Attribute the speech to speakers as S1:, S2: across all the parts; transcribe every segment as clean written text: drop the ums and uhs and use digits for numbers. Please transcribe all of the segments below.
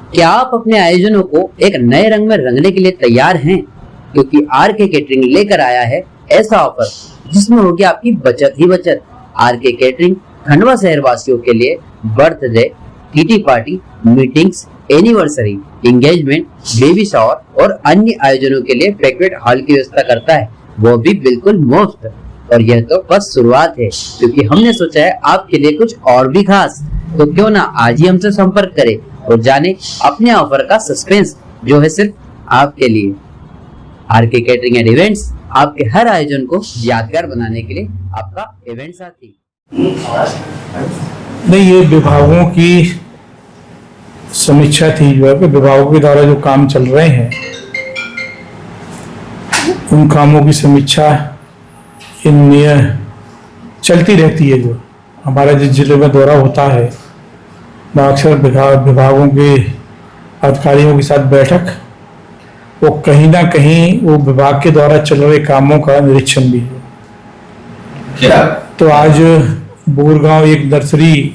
S1: क्या आप अपने आयोजनों को एक नए रंग में रंगने के लिए तैयार हैं? क्योंकि आरके केटरिंग लेकर आया है ऐसा ऑफर जिसमें होगी आपकी बचत ही बचत। आरके केटरिंग खंडवा शहर वासियों के लिए birthday, kitty party, meetings, anniversary, engagement, baby shower और अन्य आयोजनों के लिए बैंक्वेट हॉल की व्यवस्था करता है, वो भी बिल्कुल मुफ्त। और यह तो बस शुरुआत है, क्योंकि हमने सोचा है आपके लिए कुछ और भी खास। तो क्यों ना आज ही हमसे संपर्क करें और जाने अपने ऑफर का सस्पेंस जो है सिर्फ आपके लिए। आरके केटरिंग एंड इवेंट्स, आपके हर आयोजन को यादगार बनाने के लिए आपका इवेंट साथी।
S2: नहीं, ये विभागों की समीक्षा थी जो है कि विभागों के द्वारा जो काम चल रहे हैं उन कामों की समीक्षा चलती रहती है। जो हमारा जिस जिले में दौरा होता है वहाँ अक्सर विभागों के अधिकारियों के साथ बैठक, वो कहीं ना कहीं वो विभाग के द्वारा चल रहे कामों का निरीक्षण भी है। तो आज बोरगांव एक नर्सरी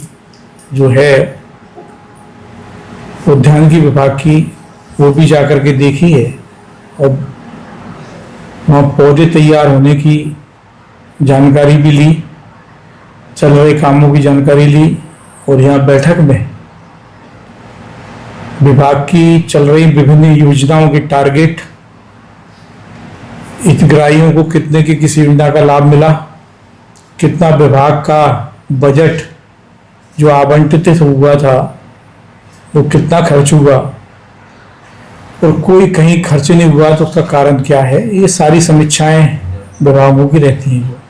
S2: जो है उद्यान की विभाग की, वो भी जाकर के देखी है और वहाँ पौधे तैयार होने की जानकारी भी ली, चल रहे कामों की जानकारी ली। और यहाँ बैठक में विभाग की चल रही विभिन्न योजनाओं के टारगेट, हितग्राहियों को कितने की किसी योजना का लाभ मिला, कितना विभाग का बजट जो आवंटित हुआ था वो कितना खर्च हुआ और कोई कहीं खर्च नहीं हुआ तो उसका कारण क्या है, ये सारी समीक्षाएं विभागों की रहती हैं।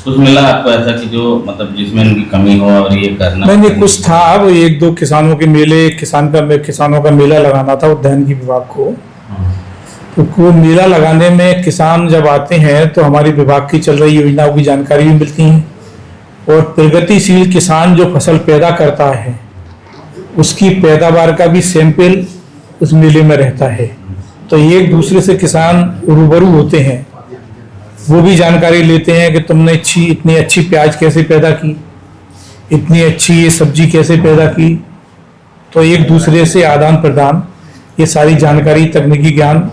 S3: कुछ मिला आपको ऐसा कि जो मतलब जिसमें उनकी कमी हो और ये करना?
S2: नहीं, कुछ था। वो एक दो किसानों के मेले, किसानों का मेला लगाना था उद्यान की विभाग को। तो वो मेला लगाने में किसान जब आते हैं तो हमारी विभाग की चल रही योजनाओं की जानकारी भी मिलती है और प्रगतिशील किसान जो फसल पैदा करता है उसकी पैदावार का भी सैंपल उस मेले में रहता है। तो एक दूसरे से किसान रूबरू होते हैं, वो भी जानकारी लेते हैं कि तुमने इतनी अच्छी प्याज कैसे पैदा की, इतनी अच्छी ये सब्जी कैसे पैदा की। तो एक दूसरे से आदान प्रदान, ये सारी जानकारी, तकनीकी ज्ञान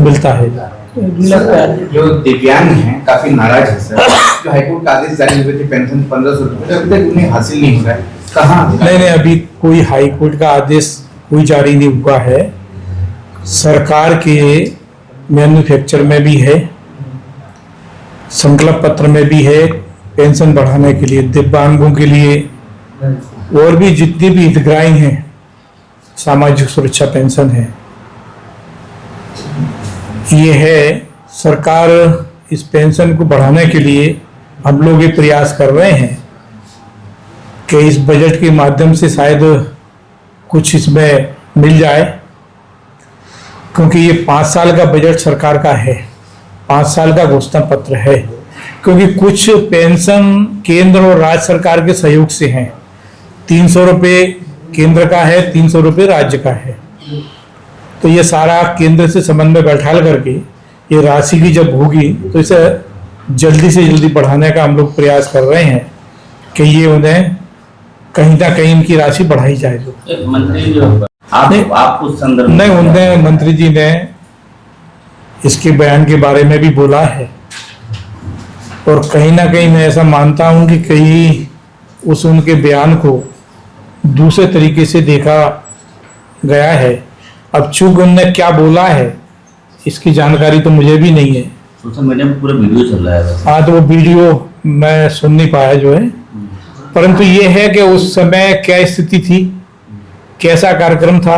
S2: मिलता है।
S4: जो दिव्यांग हैं काफी नाराज है सर, जो हाईकोर्ट का आदेश जारी हुए थे पेंशन 1500 रुपए अभी तक उन्हें हासिल नहीं हो रहा है, कहाँ?
S2: नहीं, अभी कोई हाईकोर्ट का आदेश कोई जारी नहीं हुआ है। सरकार के मैन्युफैक्चर में भी है, संकल्प पत्र में भी है, पेंशन बढ़ाने के लिए दिव्यांगों के लिए और भी जितनी भी हितग्राही हैं सामाजिक सुरक्षा पेंशन है। ये है, सरकार इस पेंशन को बढ़ाने के लिए हम लोग ये प्रयास कर रहे हैं कि इस बजट के माध्यम से शायद कुछ इसमें मिल जाए, क्योंकि ये 5 साल का बजट सरकार का है, 5 साल का घोषणा पत्र है। क्योंकि कुछ पेंशन केंद्र और राज्य सरकार के सहयोग से हैं, 300 रुपये केंद्र का है, 300 रुपये राज्य का है। तो ये सारा केंद्र से समन्वय बैठा करके ये राशि की जब होगी तो इसे जल्दी से जल्दी बढ़ाने का हम लोग प्रयास कर रहे हैं कि ये उन्हें कहीं ना कहीं इनकी राशि बढ़ाई जाए। जो
S3: मंत्री जो आप उस संदर्भ
S2: नहीं, उनने मंत्री जी ने इसके बयान के बारे में भी बोला है और कहीं ना कहीं मैं ऐसा मानता हूं कि कहीं उस उनके बयान को दूसरे तरीके से देखा गया है। अब चूंकि उनने क्या बोला है इसकी जानकारी तो मुझे भी नहीं है।
S3: सोशल मीडिया में पूरा वीडियो चल रहा है।
S2: हाँ, तो वो वीडियो मैं सुन नहीं पाया जो है, परंतु ये है कि उस समय क्या स्थिति थी, कैसा कार्यक्रम था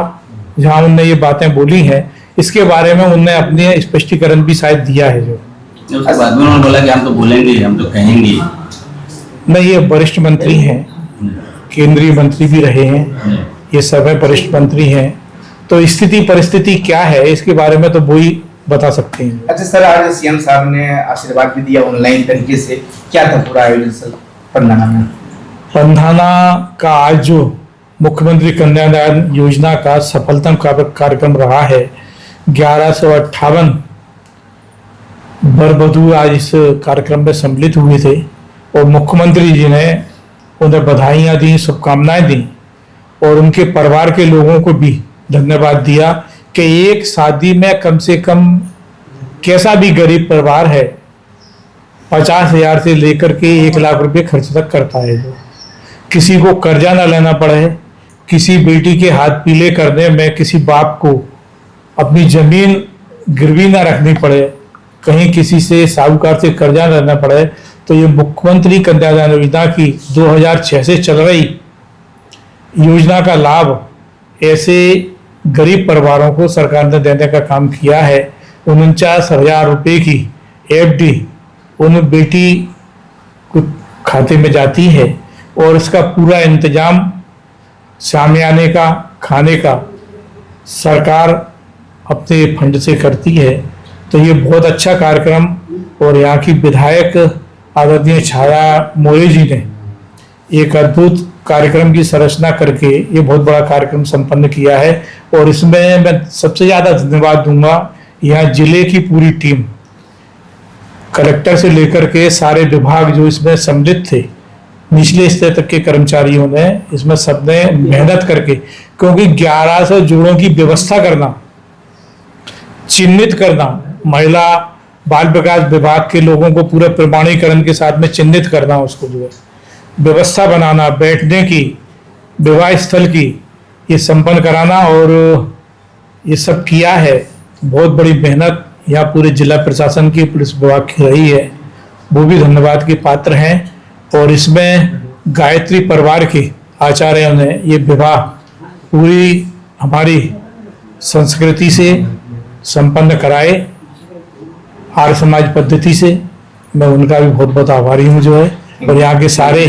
S2: जहाँ उनने ये बातें बोली हैं, इसके बारे में उनने अपने स्पष्टीकरण भी शायद दिया है। जो
S3: उसके बाद में उन्होंने बोला कि हम तो बोलेंगे, हम तो कहेंगे।
S2: नहीं, ये वरिष्ठ मंत्री हैं, केंद्रीय मंत्री भी रहे हैं, ये सब है वरिष्ठ मंत्री हैं, तो स्थिति परिस्थिति क्या है इसके बारे में तो वो ही बता सकते हैं।
S4: अच्छा सर, आज सीएम साहब ने आशीर्वाद भी दिया ऑनलाइन तरीके से, क्या था पूरा आयोजन सर पंधाना में?
S2: पंधाना का आज जो मुख्यमंत्री कन्यादान योजना का सफलतम कार्यक्रम रहा है, 1158 वर वधू आज इस कार्यक्रम में सम्मिलित हुए थे और मुख्यमंत्री जी ने उन्हें बधाइयाँ दी, शुभकामनाएं दी और उनके परिवार के लोगों को भी धन्यवाद दिया कि एक शादी में कम से कम कैसा भी गरीब परिवार है 50,000 से लेकर के 1 लाख रुपए खर्च तक करता है। जो किसी को कर्जा ना लेना पड़े, किसी बेटी के हाथ पीले करने में किसी बाप को अपनी जमीन गिरवी ना रखनी पड़े, कहीं किसी से साहूकार से कर्जा ना लेना पड़े, तो ये मुख्यमंत्री कन्यादान योजना की 2006 से चल रही योजना का लाभ ऐसे गरीब परिवारों को सरकार ने देने का काम किया है। 49,000 रुपये की FD उन बेटी को खाते में जाती है और इसका पूरा इंतजाम शामियाने का, खाने का सरकार अपने फंड से करती है। तो ये बहुत अच्छा कार्यक्रम, और यहाँ की विधायक आदरणीय छाया मोरे जी ने एक अद्भुत कार्यक्रम की संरचना करके ये बहुत बड़ा कार्यक्रम संपन्न किया है। और इसमें मैं सबसे ज़्यादा धन्यवाद दूंगा यहाँ जिले की पूरी टीम, कलेक्टर से लेकर के सारे विभाग जो इसमें सम्मिलित थे, निचले स्तर तक के कर्मचारियों ने इसमें सबने मेहनत करके, क्योंकि 1100 जोड़ों की व्यवस्था करना, चिन्हित करना, महिला बाल विकास विभाग के लोगों को पूरे प्रमाणीकरण के साथ में चिन्हित करना, उसको जो है व्यवस्था बनाना, बैठने की, विवाह स्थल की, ये संपन्न कराना, और ये सब किया है। बहुत बड़ी मेहनत यहाँ पूरे जिला प्रशासन की, पुलिस विभाग की रही है, वो भी धन्यवाद के पात्र हैं। और इसमें गायत्री परिवार के आचार्यों ने ये विवाह पूरी हमारी संस्कृति से संपन्न कराए, आर्य समाज पद्धति से। मैं उनका भी बहुत बहुत आभारी हूँ जो है, और यहाँ के सारे